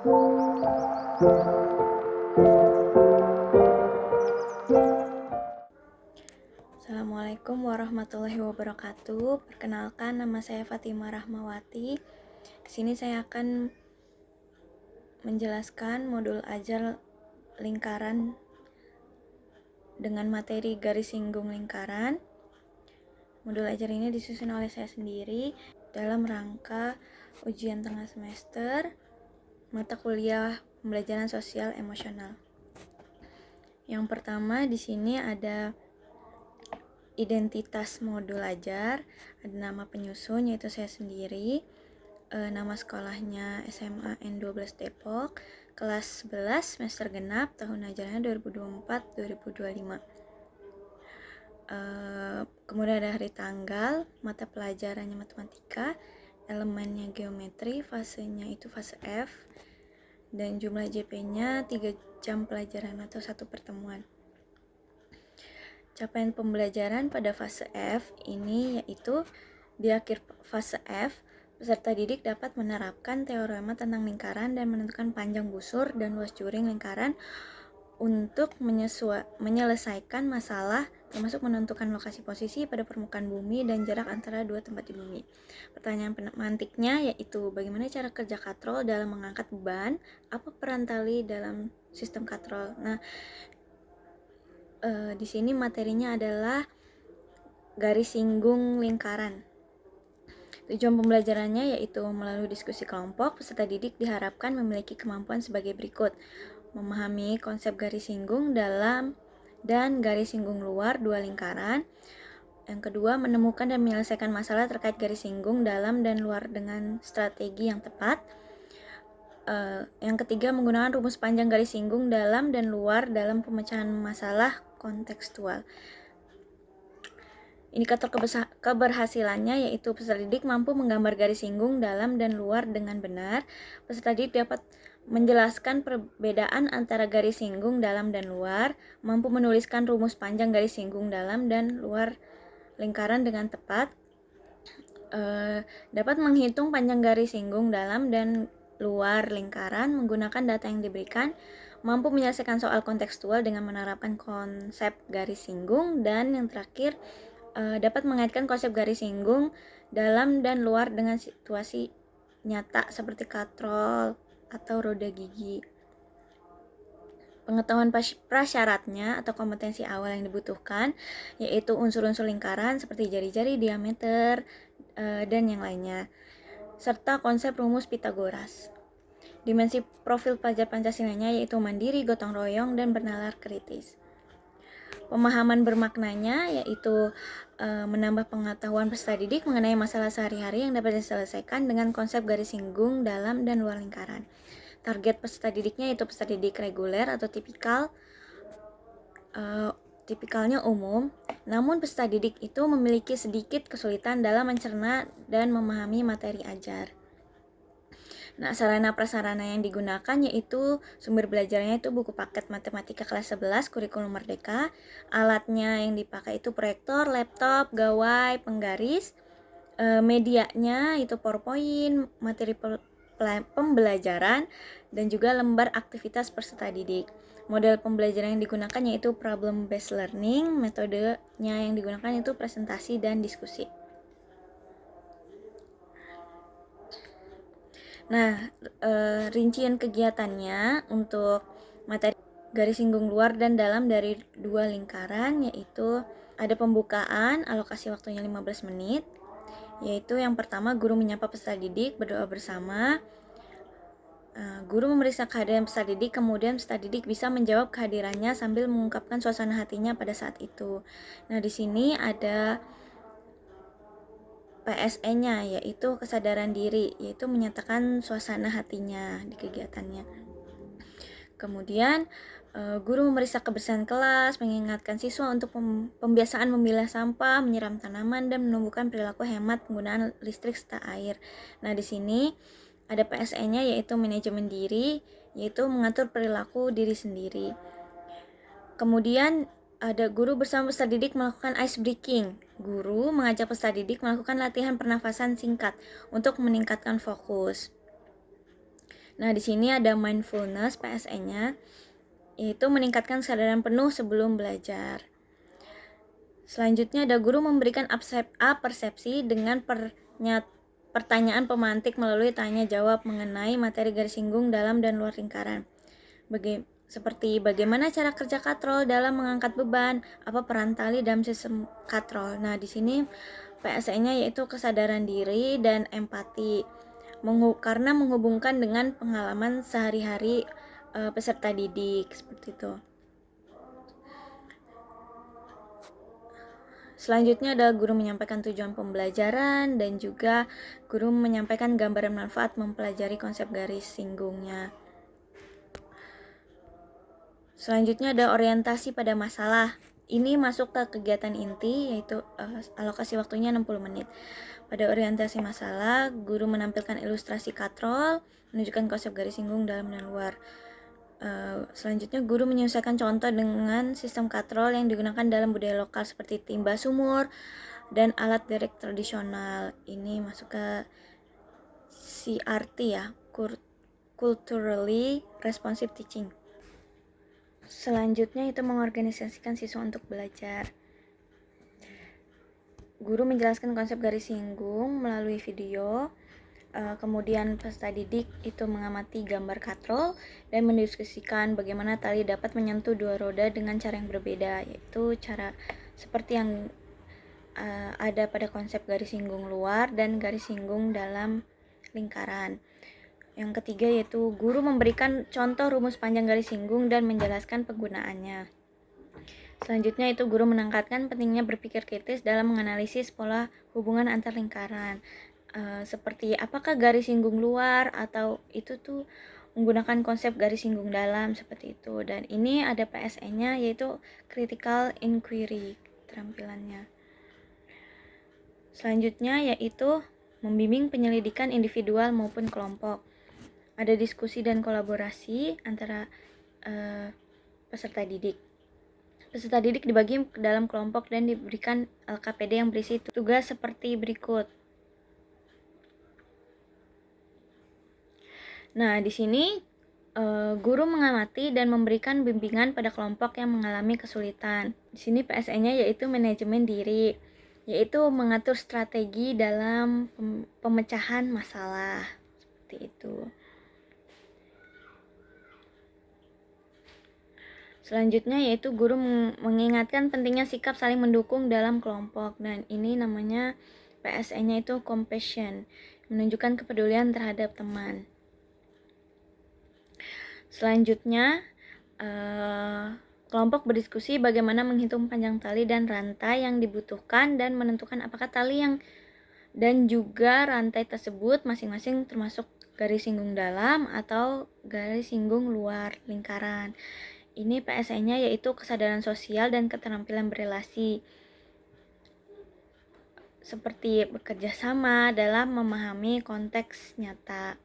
Assalamualaikum warahmatullahi wabarakatuh. Perkenalkan, nama saya Fatimah Rahmawati. Di sini saya akan menjelaskan modul ajar lingkaran dengan materi garis singgung lingkaran. Modul ajar ini disusun oleh saya sendiri dalam rangka ujian tengah semester mata kuliah pembelajaran sosial emosional. Yang pertama di sini ada identitas modul ajar, ada nama penyusun yaitu saya sendiri, nama sekolahnya SMA N12 Depok, kelas 11 semester genap, tahun ajarnya 2024-2025. Kemudian ada hari tanggal, mata pelajarannya matematika, elemennya geometri, fasenya itu fase F, dan jumlah JP-nya 3 jam pelajaran atau 1 pertemuan. Capaian pembelajaran pada fase F ini yaitu di akhir fase F, peserta didik dapat menerapkan teorema tentang lingkaran dan menentukan panjang busur dan luas juring lingkaran untuk menyelesaikan masalah, termasuk menentukan lokasi posisi pada permukaan bumi dan jarak antara dua tempat di bumi. Pertanyaan pemantiknya yaitu bagaimana cara kerja katrol dalam mengangkat beban, apa peran tali dalam sistem katrol. Nah, di sini materinya adalah garis singgung lingkaran. Tujuan pembelajarannya yaitu melalui diskusi kelompok, peserta didik diharapkan memiliki kemampuan sebagai berikut: memahami konsep garis singgung dalam dan garis singgung luar dua lingkaran. Yang kedua, menemukan dan menyelesaikan masalah terkait garis singgung dalam dan luar dengan strategi yang tepat. Yang ketiga, menggunakan rumus panjang garis singgung dalam dan luar dalam pemecahan masalah kontekstual. Indikator keberhasilannya yaitu peserta didik mampu menggambar garis singgung dalam dan luar dengan benar. Peserta didik dapat menjelaskan perbedaan antara garis singgung dalam dan luar, mampu menuliskan rumus panjang garis singgung dalam dan luar lingkaran dengan tepat, dapat menghitung panjang garis singgung dalam dan luar lingkaran menggunakan data yang diberikan, mampu menyelesaikan soal kontekstual dengan menerapkan konsep garis singgung, dan yang terakhir dapat mengaitkan konsep garis singgung dalam dan luar dengan situasi nyata seperti katrol atau roda gigi. Pengetahuan prasyaratnya atau kompetensi awal yang dibutuhkan yaitu unsur-unsur lingkaran seperti jari-jari, diameter, dan yang lainnya, serta konsep rumus Pitagoras. Dimensi profil pelajar Pancasilanya yaitu mandiri, gotong royong, dan bernalar kritis. Pemahaman bermaknanya yaitu menambah pengetahuan peserta didik mengenai masalah sehari-hari yang dapat diselesaikan dengan konsep garis singgung dalam dan luar lingkaran. Target peserta didiknya yaitu peserta didik reguler atau tipikal. Tipikalnya umum, namun peserta didik itu memiliki sedikit kesulitan dalam mencerna dan memahami materi ajar. Nah, sarana prasarana yang digunakan yaitu sumber belajarnya itu buku paket matematika kelas 11 kurikulum merdeka. Alatnya yang dipakai itu proyektor, laptop, gawai, penggaris. Medianya itu PowerPoint, materi pembelajaran, dan juga lembar aktivitas peserta didik. Model pembelajaran yang digunakan yaitu problem based learning, metodenya yang digunakan itu presentasi dan diskusi. Nah, rincian kegiatannya untuk materi garis singgung luar dan dalam dari dua lingkaran yaitu ada pembukaan, alokasi waktunya 15 menit, yaitu yang pertama guru menyapa peserta didik, berdoa bersama. Guru memeriksa kehadiran peserta didik, kemudian peserta didik bisa menjawab kehadirannya sambil mengungkapkan suasana hatinya pada saat itu. Nah, di sini ada PSE-nya yaitu kesadaran diri, yaitu menyatakan suasana hatinya di kegiatannya. Kemudian guru memeriksa kebersihan kelas, mengingatkan siswa untuk pembiasaan memilah sampah, menyiram tanaman, dan menumbuhkan perilaku hemat penggunaan listrik serta air. Nah, di sini ada PSE-nya yaitu manajemen diri, yaitu mengatur perilaku diri sendiri. Kemudian ada guru bersama peserta didik melakukan ice breaking. Guru mengajak peserta didik melakukan latihan pernafasan singkat untuk meningkatkan fokus. Nah, di sini ada mindfulness PSE-nya, yaitu meningkatkan kesadaran penuh sebelum belajar. Selanjutnya ada guru memberikan persepsi dengan pertanyaan pemantik melalui tanya jawab mengenai materi garis singgung dalam dan luar lingkaran. Seperti bagaimana cara kerja katrol dalam mengangkat beban, apa peran tali dalam sistem katrol. Nah, di sini PSE-nya yaitu kesadaran diri dan empati. Karena menghubungkan dengan pengalaman sehari-hari peserta didik seperti itu. Selanjutnya ada guru menyampaikan tujuan pembelajaran dan juga guru menyampaikan gambaran manfaat mempelajari konsep garis singgungnya. Selanjutnya ada orientasi pada masalah. Ini masuk ke kegiatan inti, yaitu alokasi waktunya 60 menit. Pada orientasi masalah, guru menampilkan ilustrasi katrol, menunjukkan konsep garis singgung dalam dan luar. Selanjutnya, guru menyelesaikan contoh dengan sistem katrol yang digunakan dalam budaya lokal seperti timba sumur dan alat derek tradisional. Ini masuk ke CRT ya, Culturally Responsive Teaching. Selanjutnya itu mengorganisasikan siswa untuk belajar. Guru menjelaskan konsep garis singgung melalui video. Kemudian peserta didik itu mengamati gambar katrol dan mendiskusikan bagaimana tali dapat menyentuh dua roda dengan cara yang berbeda, yaitu cara seperti yang ada pada konsep garis singgung luar dan garis singgung dalam lingkaran. Yang ketiga yaitu guru memberikan contoh rumus panjang garis singgung dan menjelaskan penggunaannya. Selanjutnya itu guru menekankan pentingnya berpikir kritis dalam menganalisis pola hubungan antar lingkaran. Seperti apakah garis singgung luar atau itu tuh menggunakan konsep garis singgung dalam seperti itu. Dan ini ada PSE-nya yaitu critical inquiry keterampilannya. Selanjutnya yaitu membimbing penyelidikan individual maupun kelompok. Ada diskusi dan kolaborasi antara peserta didik. Peserta didik dibagi ke dalam kelompok dan diberikan LKPD yang berisi tugas seperti berikut. Nah, di sini guru mengamati dan memberikan bimbingan pada kelompok yang mengalami kesulitan. Di sini PSE-nya yaitu manajemen diri, yaitu mengatur strategi dalam pemecahan masalah. Seperti itu. Selanjutnya yaitu guru mengingatkan pentingnya sikap saling mendukung dalam kelompok, dan ini namanya PSE-nya itu compassion, menunjukkan kepedulian terhadap teman. Selanjutnya kelompok berdiskusi bagaimana menghitung panjang tali dan rantai yang dibutuhkan dan menentukan apakah tali yang dan juga rantai tersebut masing-masing termasuk garis singgung dalam atau garis singgung luar lingkaran. Ini PSE-nya yaitu kesadaran sosial dan keterampilan berelasi, seperti bekerja sama dalam memahami konteks nyata.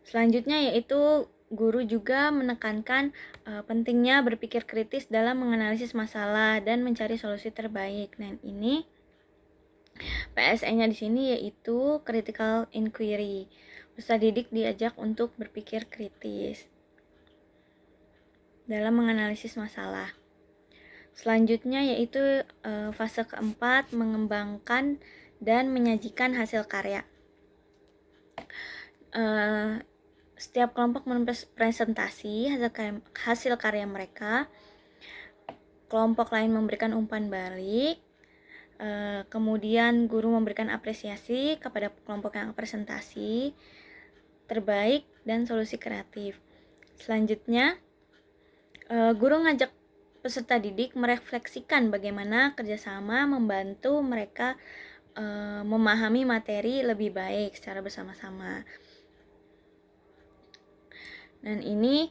Selanjutnya yaitu guru juga menekankan pentingnya berpikir kritis dalam menganalisis masalah dan mencari solusi terbaik. Dan ini PSE-nya di sini yaitu critical inquiry. Peserta didik diajak untuk berpikir kritis dalam menganalisis masalah. Selanjutnya yaitu fase keempat, mengembangkan dan menyajikan hasil karya. Setiap kelompok mempresentasi hasil karya mereka. Kelompok lain memberikan umpan balik. Kemudian guru memberikan apresiasi kepada kelompok yang presentasi terbaik dan solusi kreatif. Selanjutnya guru ngajak peserta didik merefleksikan bagaimana kerjasama membantu mereka memahami materi lebih baik secara bersama-sama. Dan ini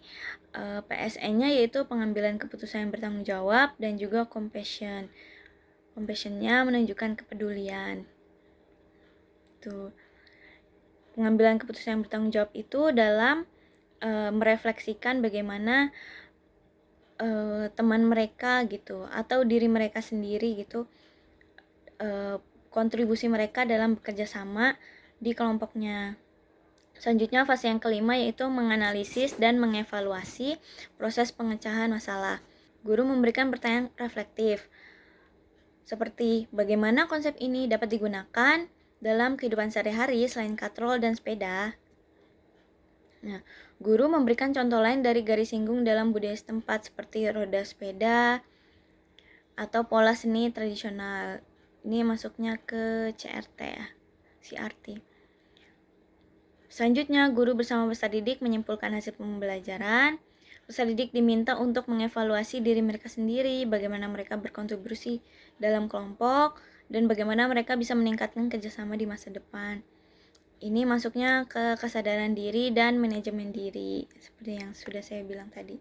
PSE-nya yaitu pengambilan keputusan yang bertanggung jawab dan juga compassion. Compassion-nya menunjukkan kepedulian. Tuh. Pengambilan keputusan yang bertanggung jawab itu dalam merefleksikan bagaimana teman mereka gitu atau diri mereka sendiri gitu, kontribusi mereka dalam bekerja sama di kelompoknya. Selanjutnya fase yang kelima yaitu menganalisis dan mengevaluasi proses pemecahan masalah. Guru memberikan pertanyaan reflektif seperti bagaimana konsep ini dapat digunakan dalam kehidupan sehari-hari selain katrol dan sepeda. Nah, guru memberikan contoh lain dari garis singgung dalam budaya setempat seperti roda sepeda atau pola seni tradisional. Ini masuknya ke CRT ya, CRT. Selanjutnya, guru bersama peserta didik menyimpulkan hasil pembelajaran. Peserta didik diminta untuk mengevaluasi diri mereka sendiri, bagaimana mereka berkontribusi dalam kelompok, dan bagaimana mereka bisa meningkatkan kerjasama di masa depan. Ini masuknya ke kesadaran diri dan manajemen diri, seperti yang sudah saya bilang tadi.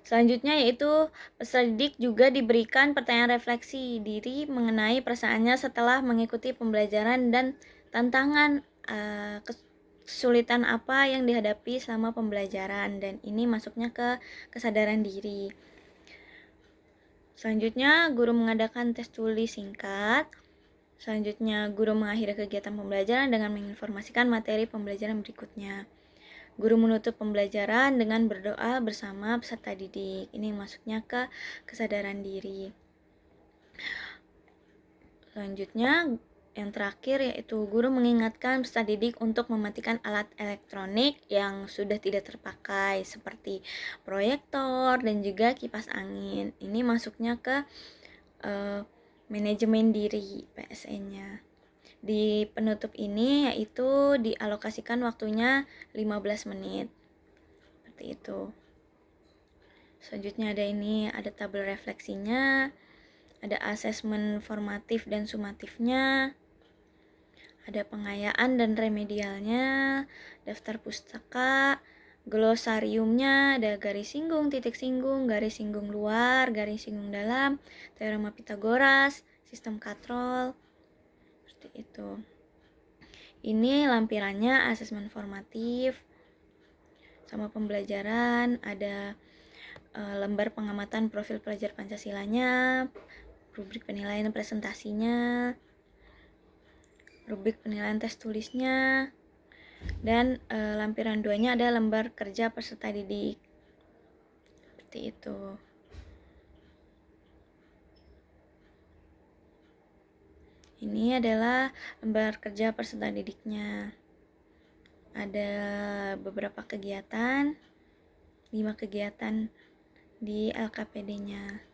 Selanjutnya yaitu peserta didik juga diberikan pertanyaan refleksi diri mengenai perasaannya setelah mengikuti pembelajaran dan tantangan kesulitan apa yang dihadapi selama pembelajaran, dan ini masuknya ke kesadaran diri. Selanjutnya guru mengadakan tes tulis singkat. Selanjutnya guru mengakhiri kegiatan pembelajaran dengan menginformasikan materi pembelajaran berikutnya. Guru menutup pembelajaran dengan berdoa bersama peserta didik. Ini masuknya ke kesadaran diri. Selanjutnya yang terakhir yaitu guru mengingatkan peserta didik untuk mematikan alat elektronik yang sudah tidak terpakai seperti proyektor dan juga kipas angin. Ini masuknya ke manajemen diri PSN-nya. Di penutup ini yaitu dialokasikan waktunya 15 menit. Seperti itu. Selanjutnya ada tabel refleksinya, ada asesmen formatif dan sumatifnya, ada pengayaan dan remedialnya, daftar pustaka, glosariumnya, ada garis singgung, titik singgung, garis singgung luar, garis singgung dalam, teorema Pitagoras, sistem katrol, seperti itu. Ini lampirannya asesmen formatif sama pembelajaran, ada lembar pengamatan profil pelajar Pancasilanya, rubrik penilaian presentasinya, rubrik penilaian tes tulisnya, dan lampiran 2-nya ada lembar kerja peserta didik. Seperti itu. Ini adalah lembar kerja peserta didiknya. Ada beberapa kegiatan, 5 kegiatan di LKPD-nya.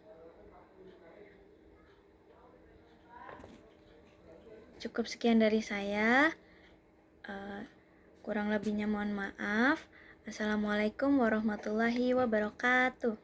Cukup sekian dari saya. Kurang lebihnya mohon maaf. Assalamualaikum warahmatullahi wabarakatuh.